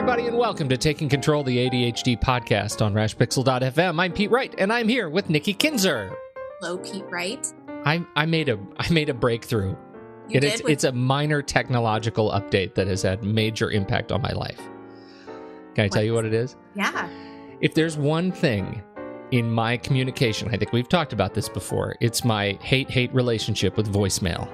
everybody, and welcome to Taking Control, the ADHD podcast on rashpixel.fm. I'm Pete Wright, and I'm here with Nikki Kinzer. Hello, Pete Wright. I made a breakthrough. It's a minor technological update that has had major impact on my life. Can I tell you what it is? Yeah. If there's one thing in my communication, I think we've talked about this before, it's my hate relationship with voicemail.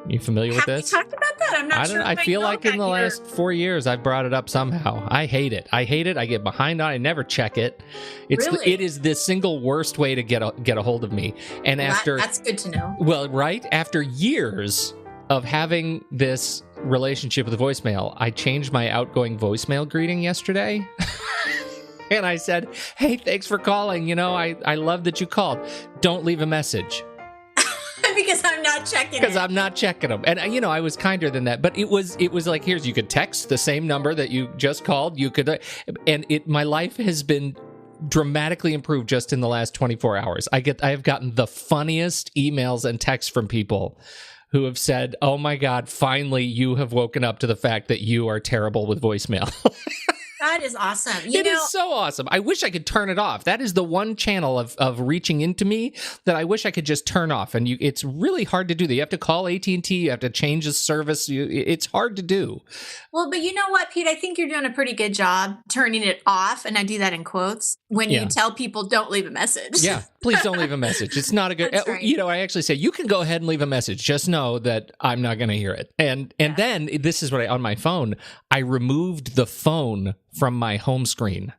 You familiar with this? Have we talked about that? I'm not sure. I feel like in the last 4 years I've brought it up somehow. I hate it. I get behind on it. I never check it. It is the single worst way to get a hold of me. And that's good to know. Well, right after years of having this relationship with voicemail, I changed my outgoing voicemail greeting yesterday. And I said, "Hey, thanks for calling. You know, I love that you called. Don't leave a message." Because I'm not checking Because I'm not checking them. And, you know, I was kinder than that. But it was like, you could text the same number that you just called. You could, my life has been dramatically improved just in the last 24 hours. I have gotten the funniest emails and texts from people who have said, "Oh my God, finally you have woken up to the fact that you are terrible with voicemail." That is awesome. It is so awesome. I wish I could turn it off. That is the one channel of reaching into me that I wish I could just turn off. And it's really hard to do that. You have to call AT&T. You have to change the service. It's hard to do. Well, but you know what, Pete? I think you're doing a pretty good job turning it off. And I do that in quotes when you tell people don't leave a message. Yeah, please don't leave a message. It's not a good, right. You know, I actually say, you can go ahead and leave a message. Just know that I'm not going to hear it. And then this is what on my phone, I removed the phone from my home screen.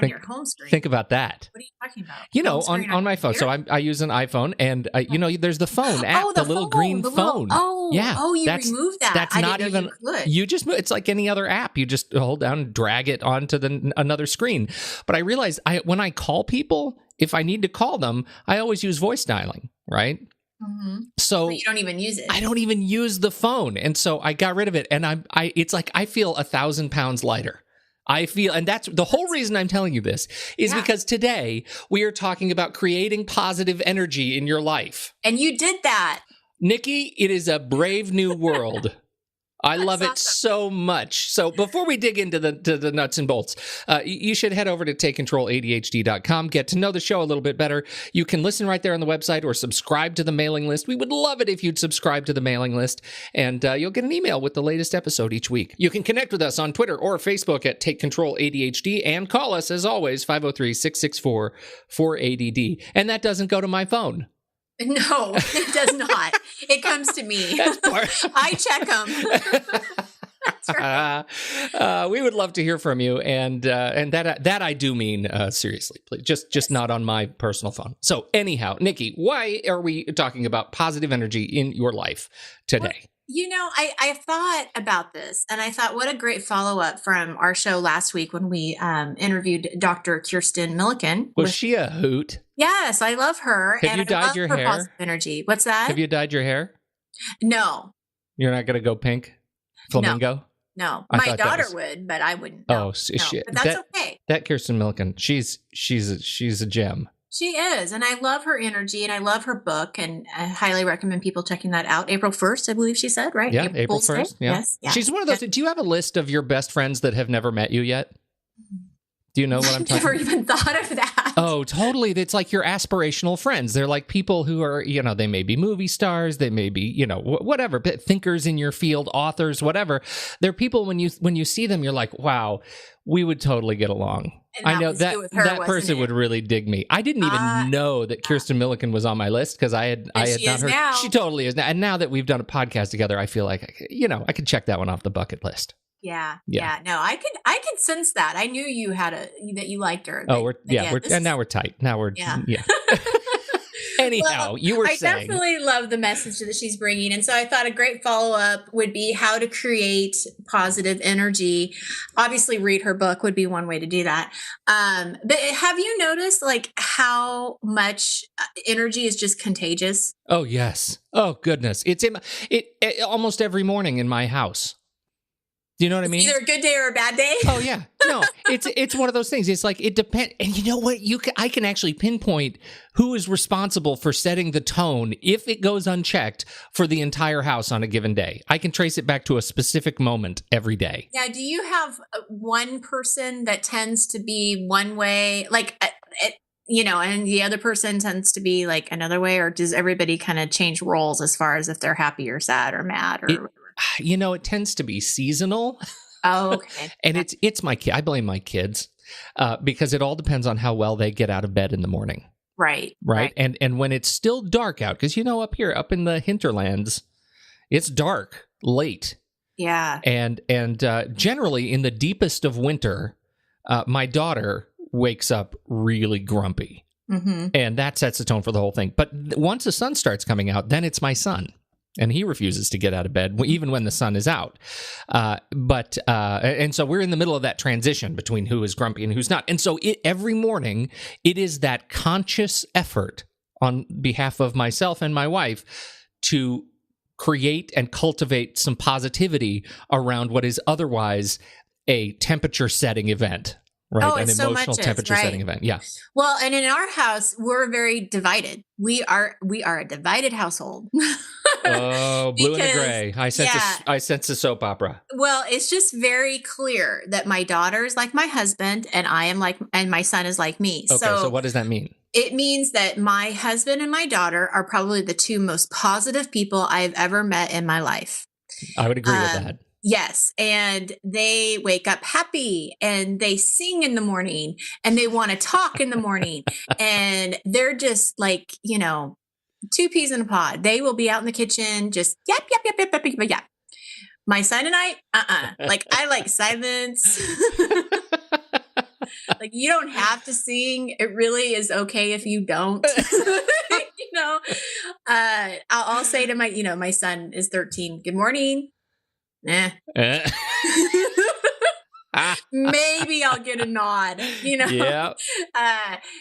Your home screen? Think about that. What are you talking about? You know, on my phone. So I use an iPhone, and you know, there's the phone app, the little green phone. You removed that. That's not even. You just it's like any other app. You just hold down and drag it onto another screen. But I realized when I call people, if I need to call them, I always use voice dialing, right? Mm-hmm. So you don't even use it. I don't even use the phone, and so I got rid of it. And it's like I feel 1,000 pounds lighter. And that's the whole reason I'm telling you this is because today we are talking about creating positive energy in your life. And you did that. Nikki, it is a brave new world. I love it so much. So before we dig into the nuts and bolts, you should head over to takecontroladhd.com, get to know the show a little bit better. You can listen right there on the website or subscribe to the mailing list. We would love it if you'd subscribe to the mailing list, and you'll get an email with the latest episode each week. You can connect with us on Twitter or Facebook at Take Control ADHD, and call us, as always, 503-664-4ADD. And that doesn't go to my phone. No, it does not. It comes to me. That's part. I check them. That's right. We would love to hear from you, and that I do mean seriously, please. Just not on my personal phone. So anyhow, Nikki, why are we talking about positive energy in your life today? Well, you know, I thought about this, and I thought, what a great follow-up from our show last week when we interviewed Dr. Kirsten Milliken. Was she a hoot? Yes, I love her. Have you dyed your hair? Positive energy. What's that? Have you dyed your hair? No. You're not going to go pink? Flamingo? No. My daughter would, but I wouldn't. No. Oh, shit. But that's okay. That Kirsten Milliken, she's a gem. She is, and I love her energy, and I love her book, and I highly recommend people checking that out. April 1st, I believe she said, right? Yeah, April 1st. Yeah. Yes. Yeah. She's one of those. Do you have a list of your best friends that have never met you yet? Do you know what I'm talking about? I've never even thought of that. Oh, totally. It's like your aspirational friends. They're like people who are, you know, they may be movie stars, they may be, you know, whatever, thinkers in your field, authors, whatever. They're people when you see them, you're like, wow, we would totally get along. I know that person would really dig me. I didn't even know that Kirsten Milliken was on my list because I had not heard. Now. She totally is now. And now that we've done a podcast together, I feel like I could check that one off the bucket list. Yeah. No, I could sense that. I knew you that you liked her. Now we're tight. Now we're yeah. Anyhow, you were saying. I definitely love the message that she's bringing. And so I thought a great follow-up would be how to create positive energy. Obviously, read her book would be one way to do that. But have you noticed like how much energy is just contagious? Oh, yes. Oh, goodness. It's almost every morning in my house. Do you know what I mean? Either a good day or a bad day. Oh yeah, no, it's one of those things. It's like it depends, and you know what? I can actually pinpoint who is responsible for setting the tone if it goes unchecked for the entire house on a given day. I can trace it back to a specific moment every day. Yeah. Do you have one person that tends to be one way, like, and the other person tends to be like another way, or does everybody kind of change roles as far as if they're happy or sad or mad or? It tends to be seasonal. Oh, okay. And it's my kid. I blame my kids because it all depends on how well they get out of bed in the morning. Right. And when it's still dark out, because up here, up in the hinterlands, it's dark late. Yeah. And generally in the deepest of winter, my daughter wakes up really grumpy, and that sets the tone for the whole thing. But once the sun starts coming out, then it's my son. And he refuses to get out of bed, even when the sun is out. And so we're in the middle of that transition between who is grumpy and who's not. And so every morning, it is that conscious effort on behalf of myself and my wife to create and cultivate some positivity around what is otherwise a temperature-setting event. Right, Oh, an it's so emotional much is, temperature right. setting event. Yeah. Well, and in our house, we're very divided. We are a divided household. Oh, blue and a gray. I sense a soap opera. Well, it's just very clear that my daughter is like my husband, and and my son is like me. Okay, so what does that mean? It means that my husband and my daughter are probably the two most positive people I've ever met in my life. I would agree with that. Yes. And they wake up happy and they sing in the morning and they want to talk in the morning. And they're just like, two peas in a pod. They will be out in the kitchen, just yap, yap, yap, yap, yap, yap, yap. My son and I, like, I like silence. Like, you don't have to sing. It really is okay if you don't. I'll say to my son is 13, good morning. Maybe I'll get a nod, Yeah.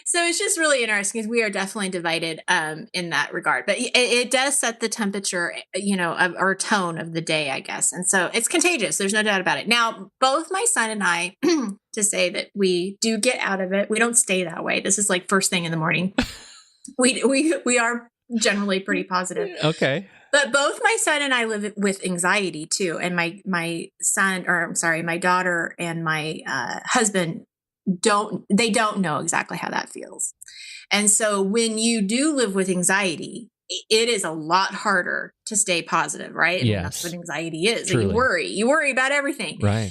So it's just really interesting because we are definitely divided in that regard, but it does set the temperature, or tone of the day, I guess. And so it's contagious. There's no doubt about it. Now, both my son and I, to say that we do get out of it. We don't stay that way. This is like first thing in the morning. We are generally pretty positive. Okay. But both my son and I live with anxiety too. And my daughter and my husband don't know exactly how that feels. And so when you do live with anxiety, it is a lot harder to stay positive, right? Yes. That's what anxiety is. Truly. You worry about everything. Right.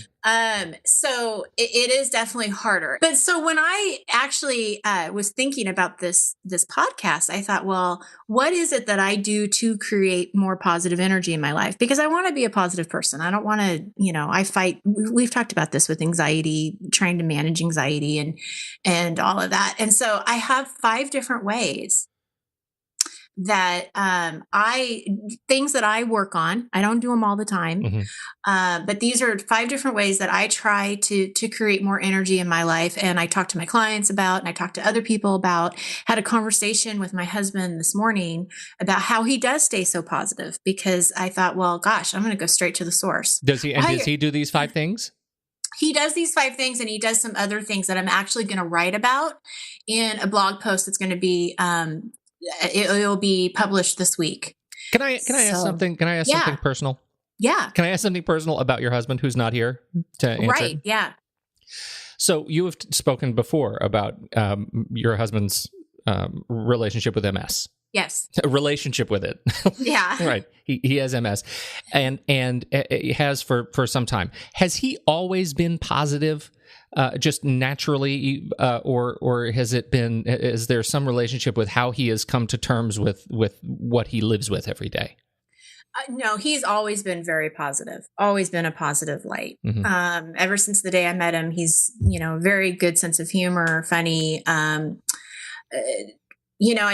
So it is definitely harder. But so when I actually was thinking about this podcast, I thought, well, what is it that I do to create more positive energy in my life? Because I want to be a positive person. I don't want to, I fight. We've talked about this with anxiety, trying to manage anxiety and all of that. And so I have 5 different ways that things that I work on. I don't do them all the time, but these are 5 different ways that I try to create more energy in my life. And I talk to my clients about, and I talk to other people about. Had a conversation with my husband this morning about how he does stay so positive, because I thought, well, gosh, I'm going to go straight to the source. Does he do these 5 things? He does these 5 things, and he does some other things that I'm actually going to write about in a blog post that's going to be, it'll be published this week. Can I ask something? Can I ask something personal? Yeah. Can I ask something personal about your husband who's not here to answer? Right. Yeah. So you have spoken before about your husband's relationship with MS. Yes. A relationship with it. Yeah. Right. He has MS, and he has for some time. Has he always been positive? Just naturally, or has it been? Is there some relationship with how he has come to terms with what he lives with every day? No, he's always been very positive. Always been a positive light. Mm-hmm. Ever since the day I met him, he's very good sense of humor, funny. I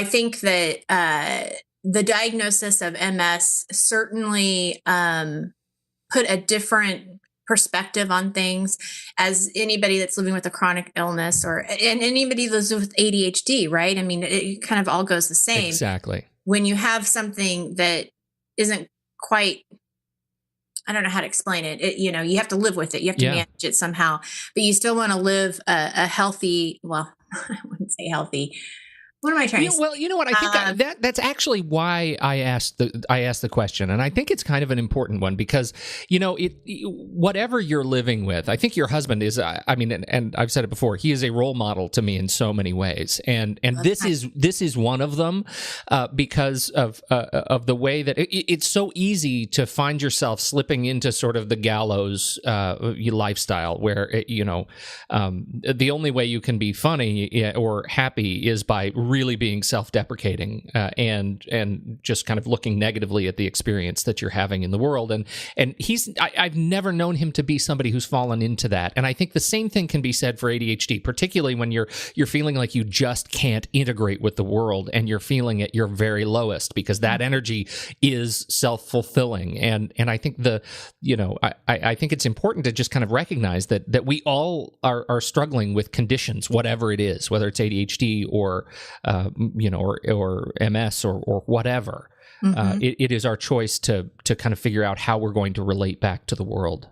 think that the diagnosis of MS certainly put a different perspective on things, as anybody that's living with a chronic illness and anybody that lives with ADHD, right? I mean, it kind of all goes the same. Exactly. When you have something that isn't quite I don't know how to explain it. You know, you have to live with it. You have to manage it somehow, but you still want to live a healthy, well, I wouldn't say healthy. What am I trying to say? Well, you know what? I think that's actually why I asked the question, and I think it's kind of an important one because, you know, whatever you're living with, I think your husband is. I mean, and I've said it before, he is a role model to me in so many ways, and this is one of them because of the way that it's so easy to find yourself slipping into sort of the gallows lifestyle, where you know the only way you can be funny or happy is by really being self-deprecating and just kind of looking negatively at the experience that you're having in the world. And I've never known him to be somebody who's fallen into that. And I think the same thing can be said for ADHD, particularly when you're feeling like you just can't integrate with the world and you're feeling at your very lowest, because that energy is self-fulfilling. And I think I think it's important to just kind of recognize that we all are struggling with conditions, whatever it is, whether it's ADHD or or MS or whatever. Mm-hmm. It is our choice to kind of figure out how we're going to relate back to the world.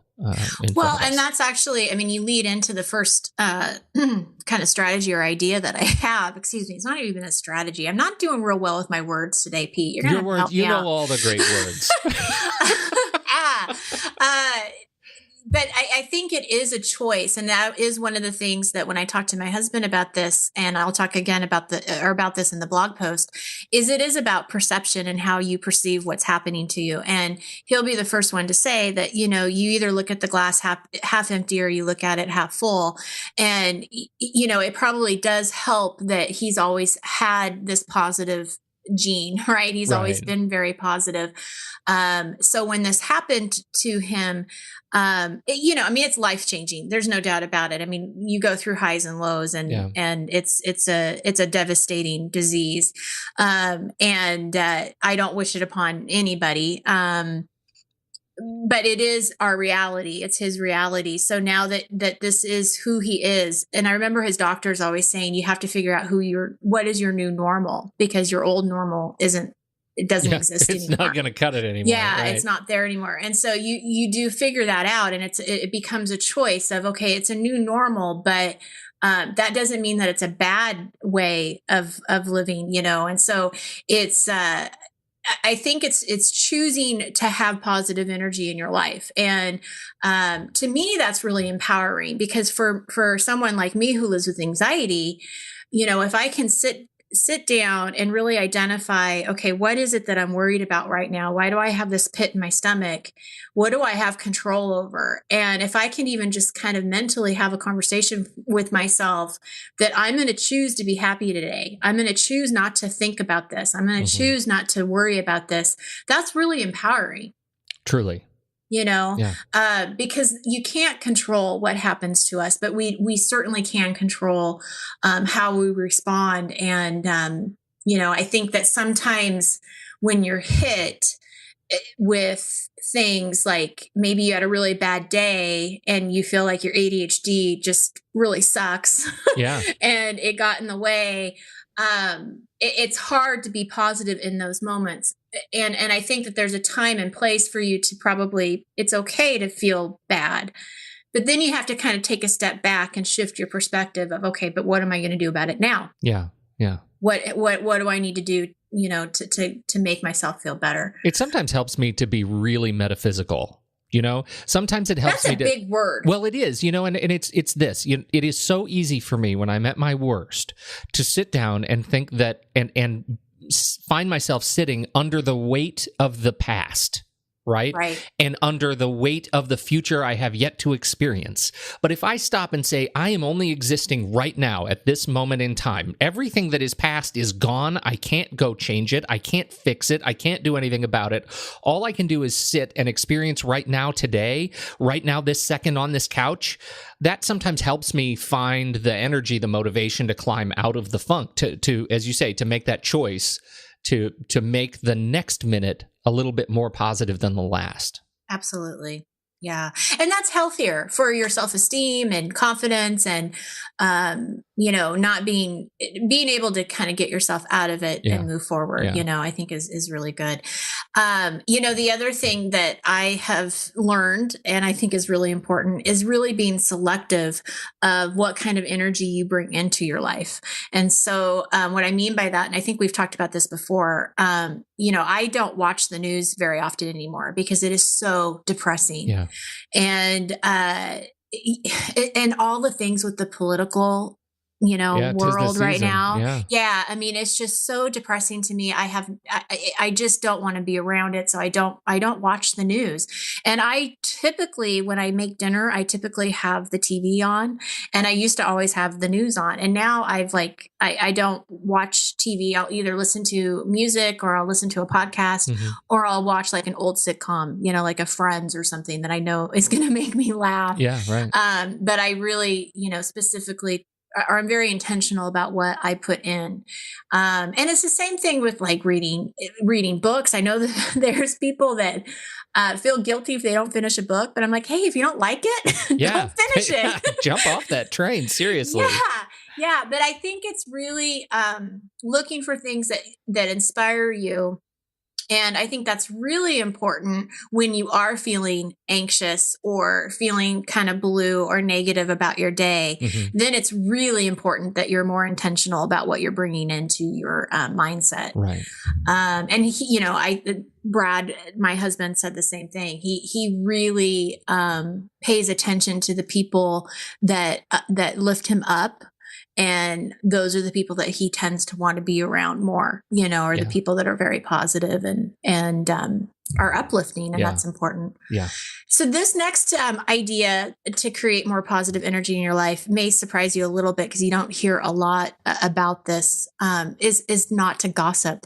Well, and that's actually, I mean, you lead into the first kind of strategy or idea that I have. Excuse me, it's not even a strategy. I'm not doing real well with my words today, Pete. You're going to help me out. You know all the great words. But I think it is a choice. And that is one of the things that when I talk to my husband about this, and I'll talk again about this in the blog post, is it is about perception and how you perceive what's happening to you. And he'll be the first one to say that, you know, you either look at the glass half empty or you look at it half full. And, you know, it probably does help that he's always had this positive gene, right? He's always been very positive. So when this happened to him, it's life-changing. There's no doubt about it. I mean, you go through highs and lows and it's a devastating disease. And I don't wish it upon anybody. But it is our reality. It's his reality. So now that this is who he is, and I remember his doctors always saying, you have to figure out what is your new normal, because your old normal doesn't exist anymore. It's not going to cut it anymore. Yeah, right? It's not there anymore. And so you do figure that out, and it becomes a choice of, okay, it's a new normal, but that doesn't mean that it's a bad way of living, you know? And so it's, I think it's choosing to have positive energy in your life. And to me, that's really empowering, because for someone like me who lives with anxiety, you know, if I can sit down and really identify, okay, what is it that I'm worried about right now? Why do I have this pit in my stomach? What do I have control over? And if I can even just kind of mentally have a conversation with myself that I'm going to choose to be happy today. I'm going to choose not to think about this. I'm going to choose not to worry about this. That's really empowering. Truly. You know, because you can't control what happens to us, but we certainly can control how we respond. And, I think that sometimes when you're hit with things like maybe you had a really bad day and you feel like your ADHD just really sucks and it got in the way, it's hard to be positive in those moments. And I think that there's a time and place for you to it's okay to feel bad, but then you have to kind of take a step back and shift your perspective of, okay, but what am I going to do about it now? Yeah. Yeah. What do I need to do, to make myself feel better? It sometimes helps me to be really metaphysical. You know, sometimes it helps me to. That's a big word. Well, it is, and it's this. It is so easy for me when I'm at my worst to sit down and think that and find myself sitting under the weight of the past. Right? And under the weight of the future I have yet to experience. But if I stop and say, I am only existing right now at this moment in time, everything that is past is gone. I can't go change it. I can't fix it. I can't do anything about it. All I can do is sit and experience right now, today, right now, this second on this couch. That sometimes helps me find the energy, the motivation to climb out of the funk, to as you say, to make that choice, to make the next minute a little bit more positive than the last. Absolutely. Yeah. And that's healthier for your self-esteem and confidence and, not being able to kind of get yourself out of it and move forward, I think is really good. The other thing that I have learned and I think is really important is really being selective of what kind of energy you bring into your life. And so what I mean by that, and I think we've talked about this before, I don't watch the news very often anymore because it is so depressing. Yeah. And all the things with the political world right now. Yeah. I mean, it's just so depressing to me. I just don't want to be around it. So I don't watch the news. And I typically, when I make dinner, I typically have the TV on, and I used to always have the news on. And now I don't watch TV. I'll either listen to music or I'll listen to a podcast, or I'll watch like an old sitcom, like a Friends or something that I know is going to make me laugh. Yeah. Right. But I really, specifically, or I'm very intentional about what I put in. And it's the same thing with like reading books. I know that there's people that feel guilty if they don't finish a book, but I'm like, hey, if you don't like it, don't finish it. Jump off that train. Seriously. Yeah. But I think it's really looking for things that inspire you. And I think that's really important when you are feeling anxious or feeling kind of blue or negative about your day. Then it's really important that you're more intentional about what you're bringing into your mindset. Right. And Brad, my husband, said the same thing. He really pays attention to the people that lift him up. And those are the people that he tends to want to be around more, or the people that are very positive and are uplifting. And that's important. Yeah. So this next idea to create more positive energy in your life may surprise you a little bit because you don't hear a lot about this, is not to gossip.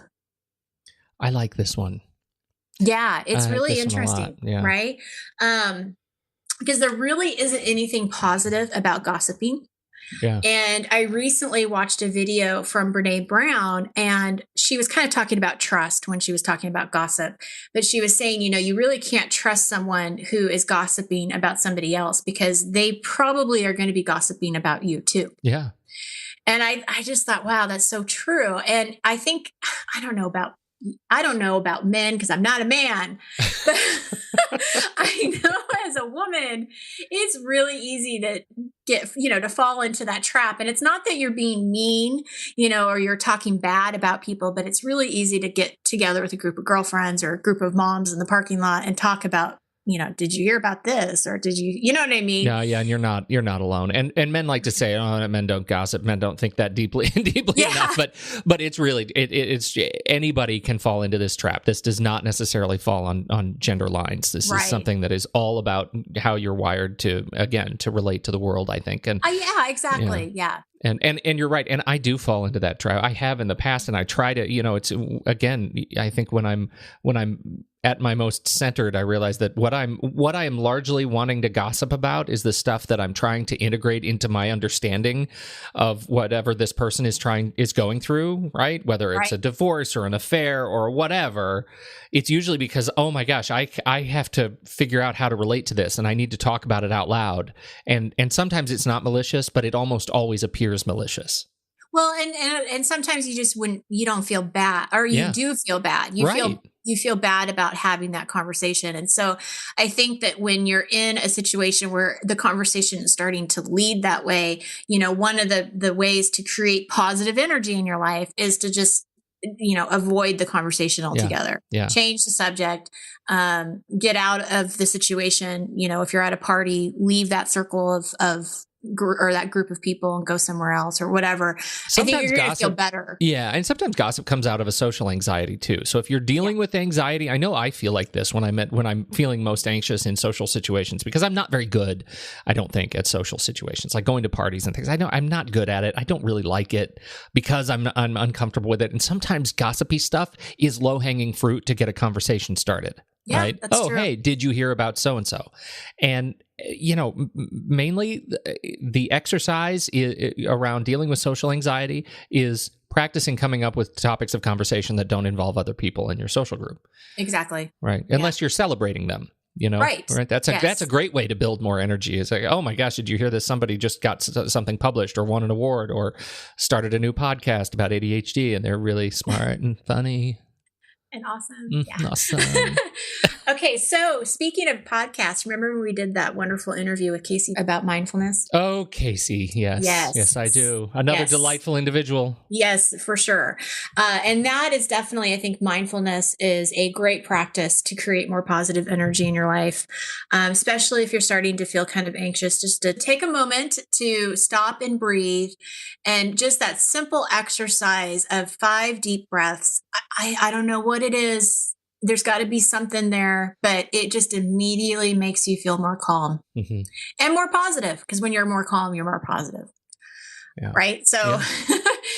I like this one. Yeah. It's really interesting. Right? Because there really isn't anything positive about gossiping. Yeah. And I recently watched a video from Brene Brown, and she was kind of talking about trust when she was talking about gossip. But she was saying, you really can't trust someone who is gossiping about somebody else because they probably are going to be gossiping about you too. Yeah. And I just thought, wow, that's so true. And I think, I don't know about men because I'm not a man, but I know as a woman, it's really easy to get, to fall into that trap. And it's not that you're being mean, or you're talking bad about people, but it's really easy to get together with a group of girlfriends or a group of moms in the parking lot and talk about, did you hear about this? Or did you know what I mean? Yeah. And you're not alone. And men like to say, oh, men don't gossip. Men don't think that deeply enough. But it's really, it's anybody can fall into this trap. This does not necessarily fall on gender lines. This is something that is all about how you're wired to relate to the world, I think. And yeah, exactly. Yeah. And you're right. And I do fall into that trap. I have in the past, and I try to, it's again, I think when I'm at my most centered, I realize that what I am largely wanting to gossip about is the stuff that I'm trying to integrate into my understanding of whatever this person is going through, right? Whether it's a divorce or an affair or whatever, it's usually because, oh my gosh, I have to figure out how to relate to this and I need to talk about it out loud. And sometimes it's not malicious, but it almost always appears malicious. Well, and sometimes you don't feel bad, or you do feel bad. You feel bad about having that conversation. And so I think that when you're in a situation where the conversation is starting to lead that way, one of the ways to create positive energy in your life is to just, avoid the conversation altogether. Yeah. Change the subject, get out of the situation. If you're at a party, leave that circle of or that group of people and go somewhere else or whatever. Sometimes I think you're going to feel better. Yeah. And sometimes gossip comes out of a social anxiety too. So if you're dealing with anxiety, I know I feel like this when I'm feeling most anxious in social situations, because I'm not very good, I don't think, at social situations, like going to parties and things. I know I'm not good at it. I don't really like it because I'm uncomfortable with it. And sometimes gossipy stuff is low-hanging fruit to get a conversation started. Yeah, right? That's true. Hey, did you hear about so-and-so? And, mainly the exercise around dealing with social anxiety is practicing coming up with topics of conversation that don't involve other people in your social group. Exactly. Right. Unless you're celebrating them. Right. That's a great way to build more energy. It's like, oh my gosh, did you hear this? Somebody just got something published or won an award or started a new podcast about ADHD and they're really smart and funny. And awesome. Yeah. Awesome. Okay, so speaking of podcasts, remember when we did that wonderful interview with Casey about mindfulness? Oh, Casey. Yes. Yes. Yes, I do. Another delightful individual. Yes, for sure. And that is definitely, I think mindfulness is a great practice to create more positive energy in your life, especially if you're starting to feel kind of anxious, just to take a moment to stop and breathe. And just that simple exercise of 5 deep breaths. I don't know what it is. There's got to be something there, but it just immediately makes you feel more calm and more positive, because when you're more calm, you're more positive. Yeah. Right. So,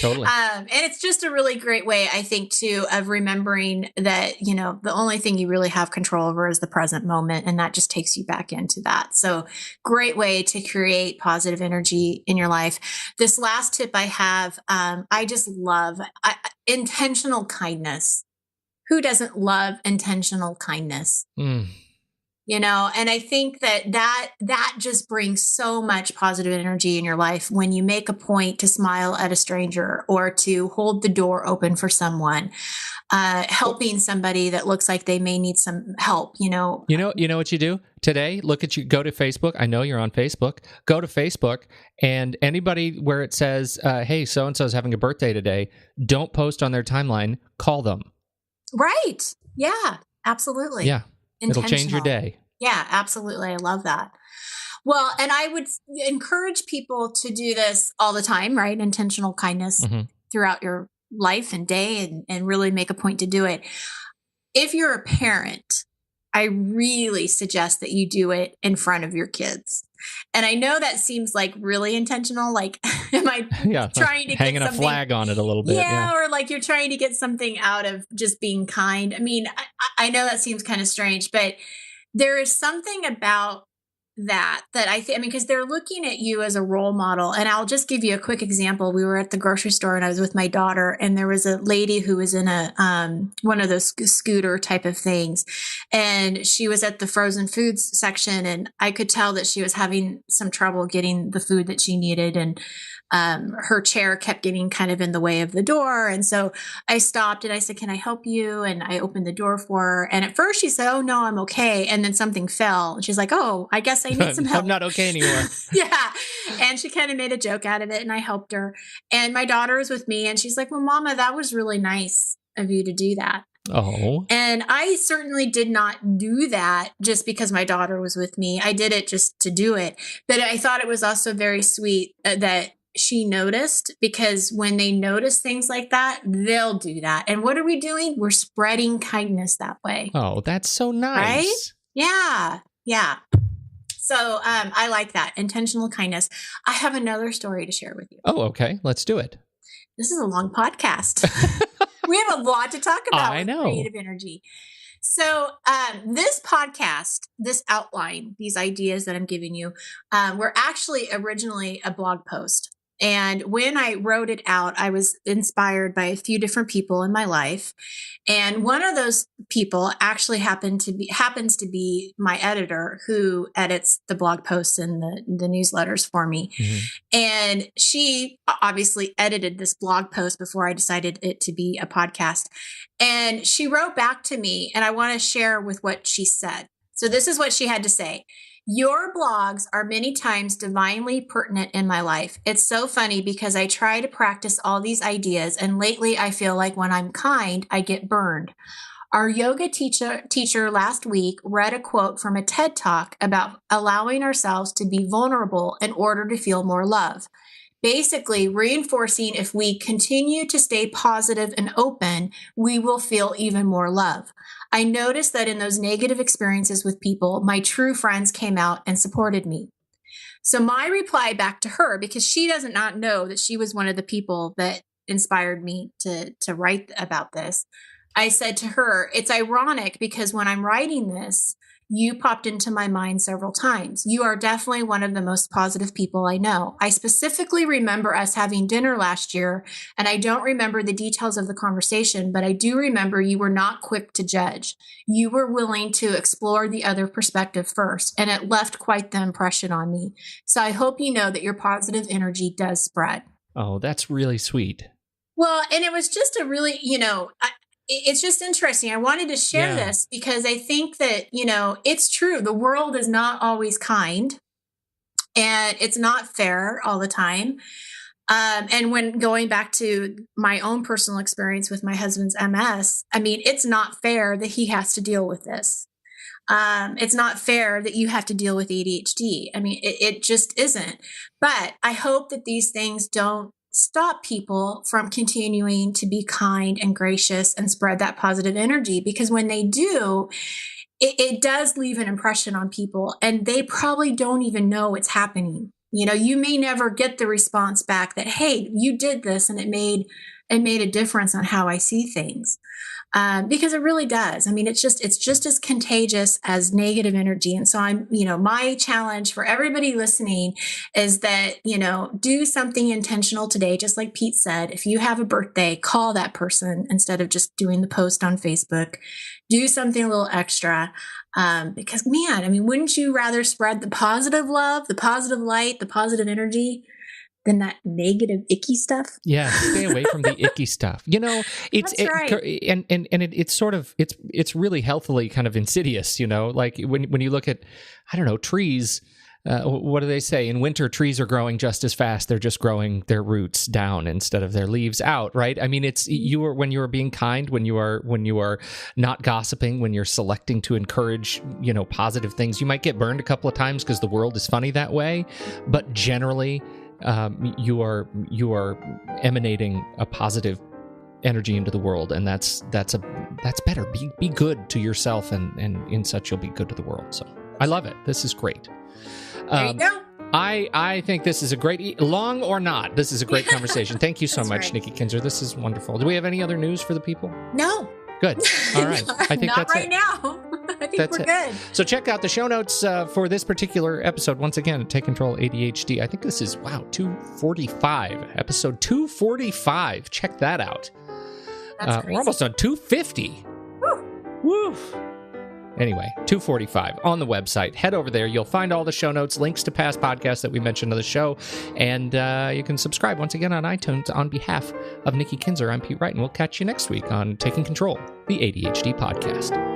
totally. And it's just a really great way, I think, too, of remembering that, you know, the only thing you really have control over is the present moment. And that just takes you back into that. So great way to create positive energy in your life. This last tip I have, I just love intentional kindness. Who doesn't love intentional kindness? You know, and I think that just brings so much positive energy in your life when you make a point to smile at a stranger or to hold the door open for someone, helping somebody that looks like they may need some help, you know. You know what you do today? Look at you, go to Facebook. I know you're on Facebook. Go to Facebook, and anybody where it says, hey, so-and-so is having a birthday today, don't post on their timeline, call them. Right. Yeah, absolutely. Yeah. It'll change your day. Yeah, absolutely. I love that. Well, and I would encourage people to do this all the time, right? Intentional kindness throughout your life and day, and really make a point to do it. If you're a parent, I really suggest that you do it in front of your kids. And I know that seems like really intentional. Like, am I trying to hanging get a flag on it a little bit? Yeah, or like you're trying to get something out of just being kind. I mean, I know that seems kind of strange, but there is something about that I think, I mean, because they're looking at you as a role model. And I'll just give you a quick example. We were at the grocery store and I was with my daughter, and there was a lady who was in a one of those scooter type of things, and she was at the frozen foods section, and I could tell that she was having some trouble getting the food that she needed, and her chair kept getting kind of in the way of the door. And so I stopped and I said, can I help you? And I opened the door for her. And at first she said, oh no, I'm okay. And then something fell. And she's like, oh, I guess I need some help. I'm not okay anymore. Yeah. And she kind of made a joke out of it, and I helped her. And my daughter was with me, and she's like, well, Mama, that was really nice of you to do that. Oh. And I certainly did not do that just because my daughter was with me. I did it just to do it. But I thought it was also very sweet that she noticed, because when they notice things like that, they'll do that. And what are we doing? We're spreading kindness that way. Oh, that's so nice. Right? Yeah. Yeah. So I like that. Intentional kindness. I have another story to share with you. Oh, okay. Let's do it. This is a long podcast. We have a lot to talk about. I know. Creative energy. So this podcast, this outline, these ideas that I'm giving you, were actually originally a blog post. And when I wrote it out, I was inspired by a few different people in my life. And one of those people actually happens to be my editor, who edits the blog posts and the newsletters for me. And she obviously edited this blog post before I decided it to be a podcast. And she wrote back to me, and I want to share with what she said. So this is what she had to say. Your blogs are many times divinely pertinent in my life. It's so funny because I try to practice all these ideas, and lately I feel like when I'm kind, I get burned. Our yoga teacher last week read a quote from a TED Talk about allowing ourselves to be vulnerable in order to feel more love. Basically reinforcing if we continue to stay positive and open, we will feel even more love. I noticed that in those negative experiences with people, my true friends came out and supported me. So my reply back to her, because she does not know that she was one of the people that inspired me to write about this, I said to her, it's ironic because when I'm writing this, you popped into my mind several times. You are definitely one of the most positive people I know. I specifically remember us having dinner last year, and I don't remember the details of the conversation, but I do remember you were not quick to judge. You were willing to explore the other perspective first, and it left quite the impression on me. So I hope you know that your positive energy does spread. Oh, that's really sweet. Well, and it was just a really, it's just interesting. I wanted to share this because I think that, it's true. The world is not always kind, and it's not fair all the time. And when going back to my own personal experience with my husband's MS, I mean, it's not fair that he has to deal with this. It's not fair that you have to deal with ADHD. I mean, it just isn't. But I hope that these things don't stop people from continuing to be kind and gracious and spread that positive energy, because when they do, it does leave an impression on people, and they probably don't even know it's happening. You may never get the response back that, hey, you did this and it made a difference on how I see things. Because it really does. I mean, it's just as contagious as negative energy. And so my challenge for everybody listening is that, do something intentional today. Just like Pete said, if you have a birthday, call that person instead of just doing the post on Facebook. Do something a little extra. Because man, I mean, wouldn't you rather spread the positive love, the positive light, the positive energy than that negative, icky stuff? Yeah, stay away from the icky stuff. It's That's right. And it's sort of it's really healthily kind of insidious. Like when you look at, I don't know, trees. What do they say? In winter, trees are growing just as fast. They're just growing their roots down instead of their leaves out, right? I mean, it's when you are being kind, when you are not gossiping, when you're selecting to encourage, positive things. You might get burned a couple of times because the world is funny that way, but generally, you are emanating a positive energy into the world, and that's better. Be good to yourself, and in such you'll be good to the world. So I love it. This is great. There you go. I think this is a great, long or not, this is a great conversation. Thank you so much, right. Nikki Kinzer. This is wonderful. Do we have any other news for the people? No. Good. All right. I think not that's right it. now. I think that's we're it. good. So check out the show notes for this particular episode. Once again, at Take Control ADHD. I think this is, 245. Episode 245. Check that out. That's crazy. We're almost on 250. Woo. Anyway, 245 on the website. Head over there. You'll find all the show notes, links to past podcasts that we mentioned on the show, and you can subscribe once again on iTunes. On behalf of Nikki Kinzer, I'm Pete Wright, and we'll catch you next week on Taking Control, the ADHD podcast.